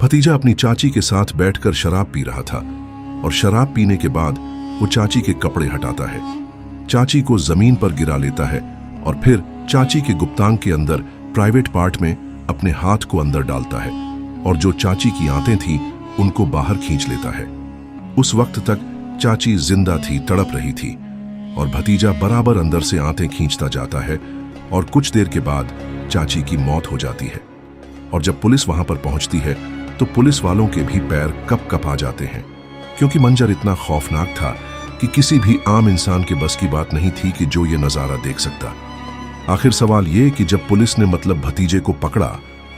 भतीजा अपनी चाची के साथ बैठकर शराब पी रहा था और शराब पीने के बाद वो चाची के कपड़े हटाता है, चाची को जमीन पर गिरा लेता है और फिर चाची के गुप्तांग के अंदर प्राइवेट पार्ट में अपने हाथ को अंदर डालता है और जो चाची की आंतें थी उनको बाहर खींच लेता है। उस वक्त तक चाची जिंदा थी, तड़प रही थी और भतीजा बराबर अंदर से आंतें खींचता जाता है और कुछ देर के बाद चाची की मौत हो जाती है। और जब पुलिस वहां पर पहुंचती है तो पुलिस वालों के भी पैर कप कप आ जाते हैं, क्योंकि मंजर इतना खौफनाक था कि किसी भी आम इंसान के बस की बात नहीं थी कि जो ये नजारा देख सकता। आखिर सवाल ये कि जब पुलिस ने मतलब भतीजे को पकड़ा,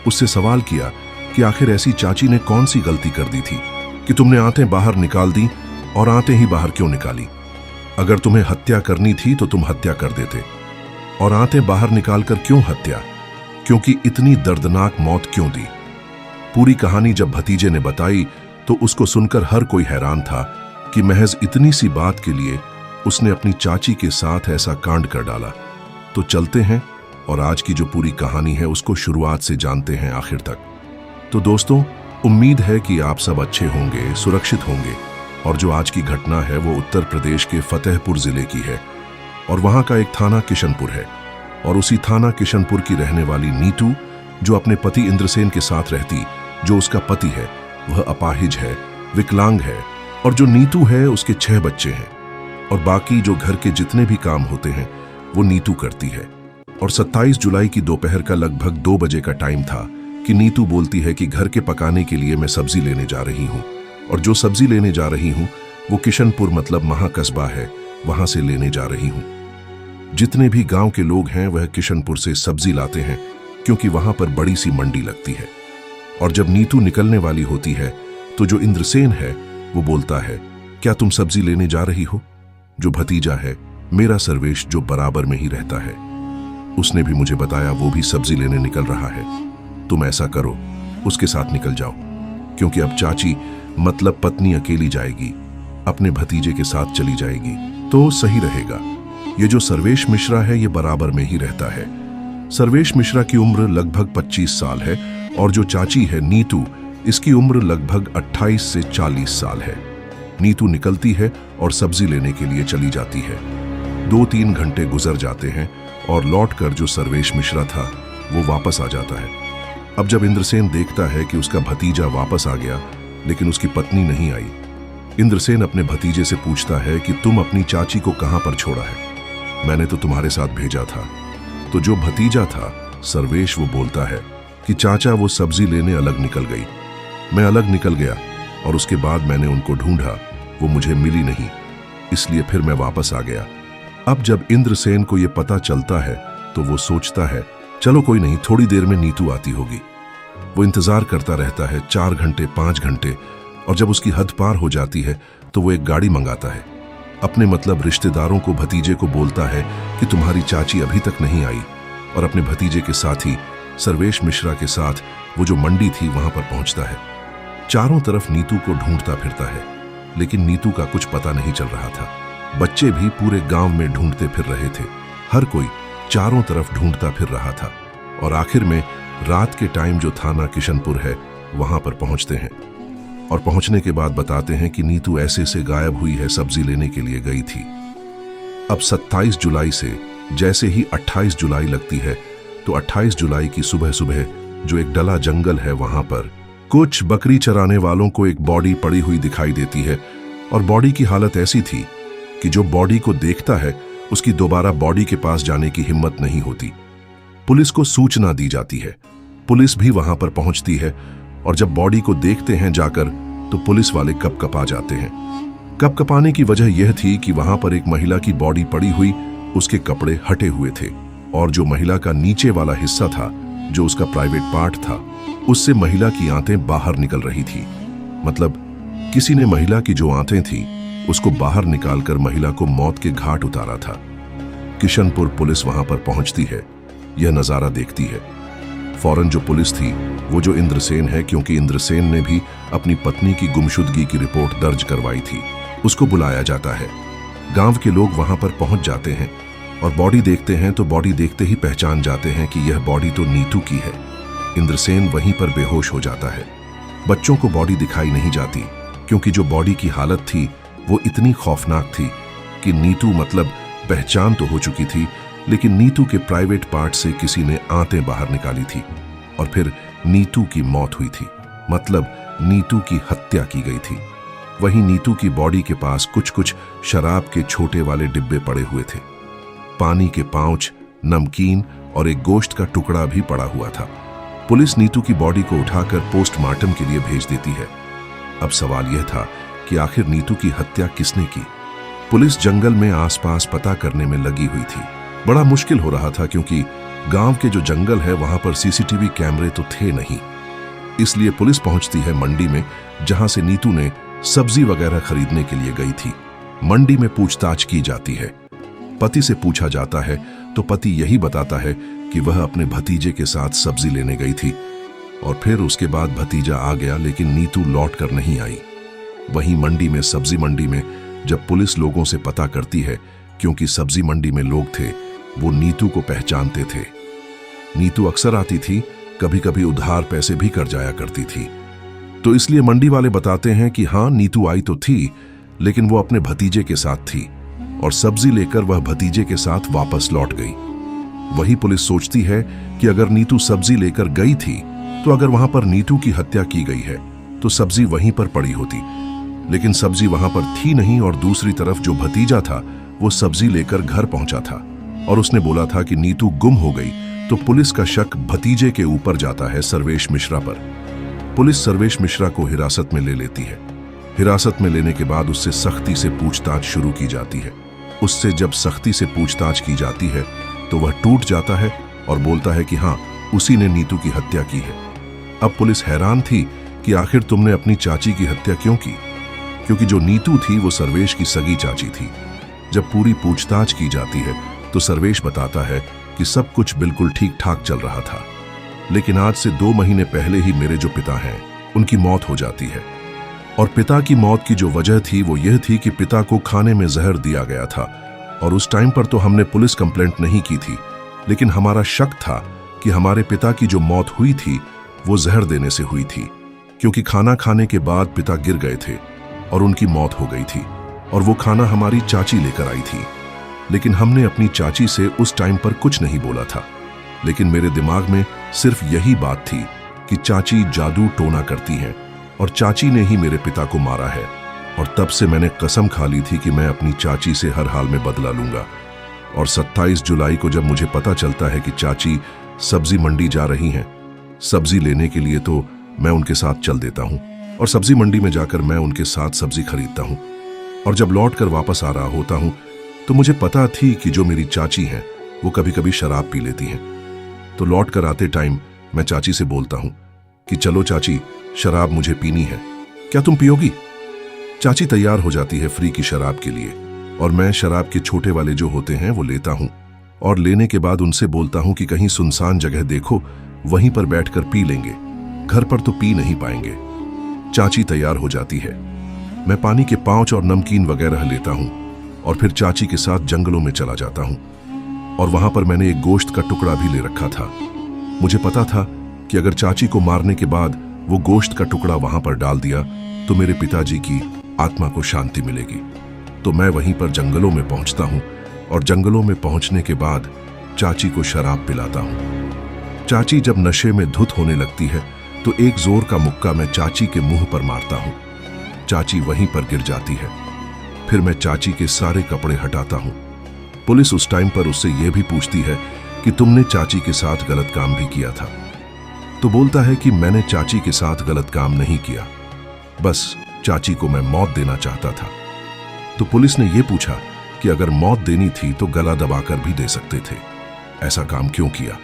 उससे सवाल किया कि आखिर ऐसी चाची ने कौन सी गलती कर दी थी कि तुमने आंतें बाहर निकाल दी, और आंतें ही बाहर क्यों निकाली? अगर तुम्हें हत्या करनी थी तो तुम हत्या कर देते, और आंतें बाहर निकालकर क्यों हत्या? क्योंकि इतनी दर्दनाक मौत क्यों दी? पूरी कहानी जब भतीजे ने बताई तो उसको सुनकर हर कोई हैरान था कि महज इतनी सी बात के लिए उसने अपनी चाची के साथ ऐसा कांड कर डाला। तो चलते हैं और आज की जो पूरी कहानी है उसको शुरुआत से जानते हैं आखिर तक। तो दोस्तों, उम्मीद है कि आप सब अच्छे होंगे, सुरक्षित होंगे। और जो आज की घटना है वो उत्तर प्रदेश के फतेहपुर जिले की है और वहां का एक थाना किशनपुर है। और उसी थाना किशनपुर की रहने वाली नीतू, जो अपने पति इंद्रसेन के साथ रहती, जो उसका पति है वह अपाहिज है, विकलांग है, और जो नीतू है उसके 6 बच्चे हैं और बाकी जो घर के जितने भी काम होते हैं वो नीतू करती है। और 27 जुलाई की दोपहर का लगभग 2 बजे का टाइम था कि नीतू बोलती है कि घर के पकाने के लिए मैं सब्जी लेने जा रही हूँ, और जो सब्जी लेने जा रही हूँ वो किशनपुर मतलब महाकस्बा है, वहां से लेने जा रही हूँ। जितने भी गांव के लोग हैं वह किशनपुर से सब्जी लाते हैं, क्योंकि वहां पर बड़ी सी मंडी लगती है। और जब नीतू निकलने वाली होती है तो जो इंद्रसेन है वो बोलता है, क्या तुम सब्जी लेने जा रही हो? जो भतीजा है मेरा सर्वेश, जो बराबर में ही रहता है, उसने भी मुझे बताया वो भी सब्जी लेने निकल रहा है। तुम ऐसा करो, उसके साथ निकल जाओ, क्योंकि अब चाची मतलब पत्नी अकेली जाएगी, अपने भतीजे के साथ चली जाएगी तो सही रहेगा। ये जो सर्वेश मिश्रा है ये बराबर में ही रहता है। सर्वेश मिश्रा की उम्र लगभग 25 साल है और जो चाची है नीतू, इसकी उम्र लगभग 28 से 40 साल है। नीतू निकलती है और सब्जी लेने के लिए चली जाती है। 2-3 घंटे गुजर जाते हैं और लौटकर जो सर्वेश मिश्रा था वो वापस आ जाता है। अब जब इंद्रसेन देखता है कि उसका भतीजा वापस आ गया लेकिन उसकी पत्नी नहीं आई, इंद्रसेन अपने भतीजे से पूछता है कि तुम अपनी चाची को कहां पर छोड़ा है? मैंने तो तुम्हारे साथ भेजा था। तो जो भतीजा था सर्वेश, वो बोलता है कि चाचा वो सब्जी लेने अलग निकल गई, मैं अलग निकल गया और उसके बाद मैंने उनको ढूंढा, वो मुझे मिली नहीं, इसलिए फिर मैं वापस आ गया। अब जब इंद्रसेन को ये पता चलता है तो वो सोचता है चलो कोई नहीं, थोड़ी देर में नीतू आती होगी। वो इंतजार करता रहता है 4 घंटे 5 घंटे, और जब उसकी हद पार हो जाती है तो वो एक गाड़ी मंगाता है। अपने मतलब रिश्तेदारों को, भतीजे को बोलता है कि तुम्हारी चाची अभी तक नहीं आई, और अपने भतीजे के साथ ही सर्वेश मिश्रा के साथ वो जो मंडी थी वहां पर पहुंचता है। चारों तरफ नीतू को ढूंढता फिरता है, लेकिन नीतू का कुछ पता नहीं चल रहा था। बच्चे भी पूरे गांव में ढूंढते फिर रहे थे, हर कोई चारों तरफ ढूंढता फिर रहा था। और आखिर में रात के टाइम जो थाना किशनपुर है वहां पर पहुंचते हैं, और पहुंचने के बाद बताते हैं कि नीतू ऐसे से गायब हुई है, सब्जी लेने के लिए गई थी। अब 27 जुलाई से जैसे ही 28 जुलाई लगती है तो 28 जुलाई की सुबह सुबह जो एक डला जंगल है वहां पर कुछ बकरी चराने वालों को एक बॉडी पड़ी हुई दिखाई देती है, और बॉडी की हालत ऐसी थी कि जो बॉडी को देखता है उसकी दोबारा बॉडी के पास जाने की हिम्मत नहीं होती। पुलिस को सूचना दी जाती है, पुलिस भी वहां पर पहुंचती है, और जब बॉडी को देखते हैं जाकर तो पुलिस वाले कपकपा जाते हैं। कपकपाने की वजह यह थी कि वहां पर एक महिला की बॉडी पड़ी हुई, उसके कपड़े हटे हुए थे, और जो महिला का नीचे वाला हिस्सा था, जो उसका प्राइवेट पार्ट था, उससे महिला की आंतें बाहर निकल रही थी। मतलब किसी ने महिला की जो आंतें थी उसको बाहर निकालकर महिला को मौत के घाट उतारा था। किशनपुर पुलिस वहां पर पहुंचती है, यह नजारा देखती है। फौरन जो पुलिस थी वो जो इंद्रसेन है, क्योंकि इंद्रसेन ने भी अपनी पत्नी की गुमशुदगी की रिपोर्ट दर्ज करवाई थी, उसको बुलाया जाता है। गांव के लोग वहां पर पहुंच जाते हैं और बॉडी देखते हैं, तो बॉडी देखते ही पहचान जाते हैं कि यह बॉडी तो नीतू की है। इंद्रसेन वहीं पर बेहोश हो जाता है। बच्चों को बॉडी दिखाई नहीं जाती, क्योंकि जो बॉडी की हालत थी वो इतनी खौफनाक थी कि नीतू मतलब पहचान तो हो चुकी थी, लेकिन नीतू के प्राइवेट पार्ट से किसी ने आंतें बाहर निकाली थी और फिर नीतू की मौत हुई थी, मतलब नीतू की हत्या की गई थी। वहीं नीतू की बॉडी के पास कुछ कुछ शराब के छोटे वाले डिब्बे पड़े हुए थे, पानी के पाउच, नमकीन और एक गोश्त का टुकड़ा भी पड़ा हुआ था। पुलिस नीतू की बॉडी को उठाकर पोस्टमार्टम के लिए भेज देती है। अब सवाल यह था कि आखिर नीतू की हत्या किसने की। पुलिस जंगल में आसपास पता करने में लगी हुई थी। बड़ा मुश्किल हो रहा था, क्योंकि गांव के जो जंगल है वहां पर सीसीटीवी कैमरे तो थे नहीं। इसलिए पुलिस पहुंचती है मंडी में, जहां से नीतू ने सब्जी वगैरह खरीदने के लिए गई थी। मंडी में पूछताछ की जाती है। पति से पूछा जाता है तो पति यही बताता है कि वह अपने भतीजे के साथ सब्जी लेने गई थी और फिर उसके बाद भतीजा आ गया, लेकिन नीतू लौट कर नहीं आई। वहीं मंडी में, सब्जी मंडी में जब पुलिस लोगों से पता करती है, क्योंकि सब्जी मंडी में लोग थे वो नीतू को पहचानते थे। नीतू अक्सर आती थी, कभी कभी उधार पैसे भी कर जाया करती थी, तो इसलिए मंडी वाले बताते हैं कि हाँ, नीतू आई तो थी, लेकिन वो अपने भतीजे के साथ थी और सब्जी लेकर वह भतीजे के साथ वापस लौट गई। वही पुलिस सोचती है कि अगर नीतू सब्जी लेकर गई थी तो अगर वहां पर नीतू की हत्या की गई है तो सब्जी वहीं पर पड़ी होती, लेकिन सब्जी वहां पर थी नहीं और दूसरी तरफ जो भतीजा था वो सब्जी लेकर घर पहुंचा था और उसने बोला था कि नीतू गुम हो गई। तो पुलिस का शक भतीजे के ऊपर जाता है, सर्वेश मिश्रा पर। पुलिस सर्वेश मिश्रा को हिरासत में ले लेती है। हिरासत में लेने के बाद उससे सख्ती से पूछताछ शुरू की जाती है। उससे जब सख्ती से पूछताछ की जाती है तो वह टूट जाता है और बोलता है कि हाँ, उसी ने नीतू की हत्या की है। अब पुलिस हैरान थी कि आखिर तुमने अपनी चाची की हत्या क्यों की, क्योंकि जो नीतू थी वो सर्वेश की सगी चाची थी। जब पूरी पूछताछ की जाती है तो सर्वेश बताता है कि सब कुछ बिल्कुल ठीक ठाक चल रहा था, लेकिन आज से 2 महीने पहले ही मेरे जो पिता हैं उनकी मौत हो जाती है। और पिता की मौत की जो वजह थी वो यह थी कि पिता को खाने में जहर दिया गया था और उस टाइम पर तो हमने पुलिस कंप्लेंट नहीं की थी, लेकिन हमारा शक था कि हमारे पिता की जो मौत हुई थी वो जहर देने से हुई थी, क्योंकि खाना खाने के बाद पिता गिर गए थे और उनकी मौत हो गई थी और वो खाना हमारी चाची लेकर आई थी। लेकिन हमने अपनी चाची से उस टाइम पर कुछ नहीं बोला था, लेकिन मेरे दिमाग में सिर्फ यही बात थी कि चाची जादू टोना करती हैं और चाची ने ही मेरे पिता को मारा है। और तब से मैंने कसम खा ली थी कि मैं अपनी चाची से हर हाल में बदला लूंगा। और 27 जुलाई को जब मुझे पता चलता है कि चाची सब्जी मंडी जा रही हैं सब्जी लेने के लिए, तो मैं उनके साथ चल देता हूं और सब्जी मंडी में जाकर मैं उनके साथ सब्जी खरीदता हूं। और जब लौट कर वापस आ रहा होता हूं तो मुझे पता थी कि जो मेरी चाची हैं वो कभी कभी शराब पी लेती हैं। तो लौट कर आते टाइम मैं चाची से बोलता हूं कि चलो चाची, शराब मुझे पीनी है, क्या तुम पियोगी? चाची तैयार हो जाती है फ्री की शराब के लिए और मैं शराब के छोटे वाले जो होते हैं वो लेता हूं और लेने के बाद उनसे बोलता हूं कि कहीं सुनसान जगह देखो, वहीं पर बैठकर पी लेंगे, घर पर तो पी नहीं पाएंगे। चाची तैयार हो जाती है। मैं पानी के पाउच और नमकीन वगैरह लेता हूं और फिर चाची के साथ जंगलों में चला जाता हूं और वहां पर मैंने एक गोश्त का टुकड़ा भी ले रखा था। मुझे पता था कि अगर चाची को मारने के बाद वो गोश्त का टुकड़ा वहां पर डाल दिया तो मेरे पिताजी की आत्मा को शांति मिलेगी। तो मैं वहीं पर जंगलों में पहुंचता हूं और जंगलों में पहुंचने के बाद चाची को शराब पिलाता हूं। चाची जब नशे में धुत होने लगती है तो एक जोर का मुक्का मैं चाची के मुंह पर मारता हूं। चाची वहीं पर गिर जाती है। फिर मैं चाची के सारे कपड़े हटाता हूं। पुलिस उस टाइम पर उससे यह भी पूछती है कि तुमने चाची के साथ गलत काम भी किया था? तो बोलता है कि मैंने चाची के साथ गलत काम नहीं किया, बस चाची को मैं मौत देना चाहता था। तो पुलिस ने यह पूछा कि अगर मौत देनी थी तो गला दबाकर भी दे सकते थे, ऐसा काम क्यों किया?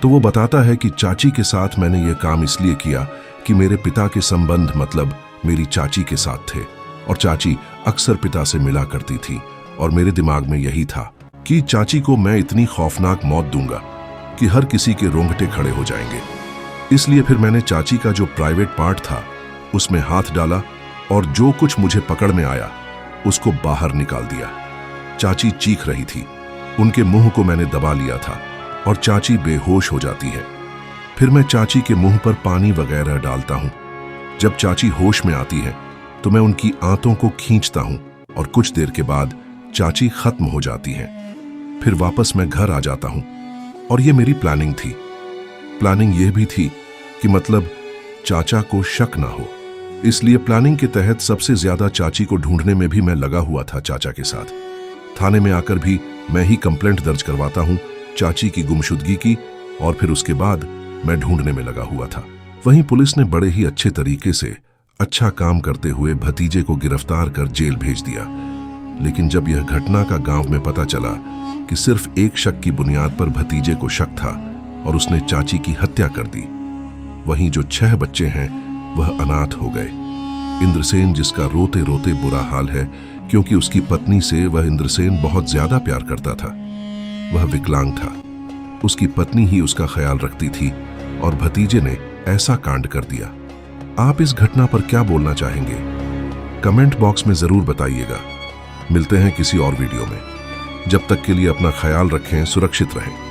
तो वो बताता है कि चाची के साथ मैंने यह काम इसलिए किया कि मेरे पिता के संबंध मतलब मेरी चाची के साथ थे और चाची अक्सर पिता से मिला करती थी और मेरे दिमाग में यही था कि चाची को मैं इतनी खौफनाक मौत दूंगा कि हर किसी के रोंगटे खड़े हो जाएंगे। इसलिए फिर मैंने चाची का जो प्राइवेट पार्ट था उसमें हाथ डाला और जो कुछ मुझे पकड़ में आया उसको बाहर निकाल दिया। चाची चीख रही थी, उनके मुंह को मैंने दबा लिया था और चाची बेहोश हो जाती है। फिर मैं चाची के मुंह पर पानी वगैरह डालता हूं। जब चाची होश में आती है तो मैं उनकी आंतों को खींचता हूं और कुछ देर के बाद चाची खत्म हो जाती है। फिर वापस मैं घर आ जाता हूं और ये मेरी प्लानिंग थी। प्लानिंग यह भी थी कि मतलब चाचा को शक ना हो, इसलिए प्लानिंग के तहत सबसे ज्यादा चाची को ढूंढने में भी मैं लगा हुआ था चाचा के साथ। थाने में आकर भी मैं ही कंप्लेंट दर्ज करवाता हूं चाची की गुमशुदगी की, और फिर उसके बाद मैं ढूंढने में लगा हुआ था। वहीं पुलिस ने बड़े ही अच्छे तरीके से अच्छा काम करते हुए भतीजे को गिरफ्तार कर जेल भेज दिया। लेकिन जब यह घटना का गांव में पता चला कि सिर्फ एक शक की बुनियाद पर भतीजे को शक था और उसने चाची की हत्या कर दी, वहीं जो 6 बच्चे हैं वह अनाथ हो गए। इंद्रसेन, जिसका रोते रोते बुरा हाल है क्योंकि उसकी पत्नी से वह इंद्रसेन बहुत ज्यादा प्यार करता था, वह विकलांग था। उसकी पत्नी ही उसका ख्याल रखती थी और भतीजे ने ऐसा कांड कर दिया। आप इस घटना पर क्या बोलना चाहेंगे? कमेंट बॉक्स में जरूर बताइएगा। मिलते हैं किसी और वीडियो में। जब तक के लिए अपना ख्याल रखें, सुरक्षित रहें।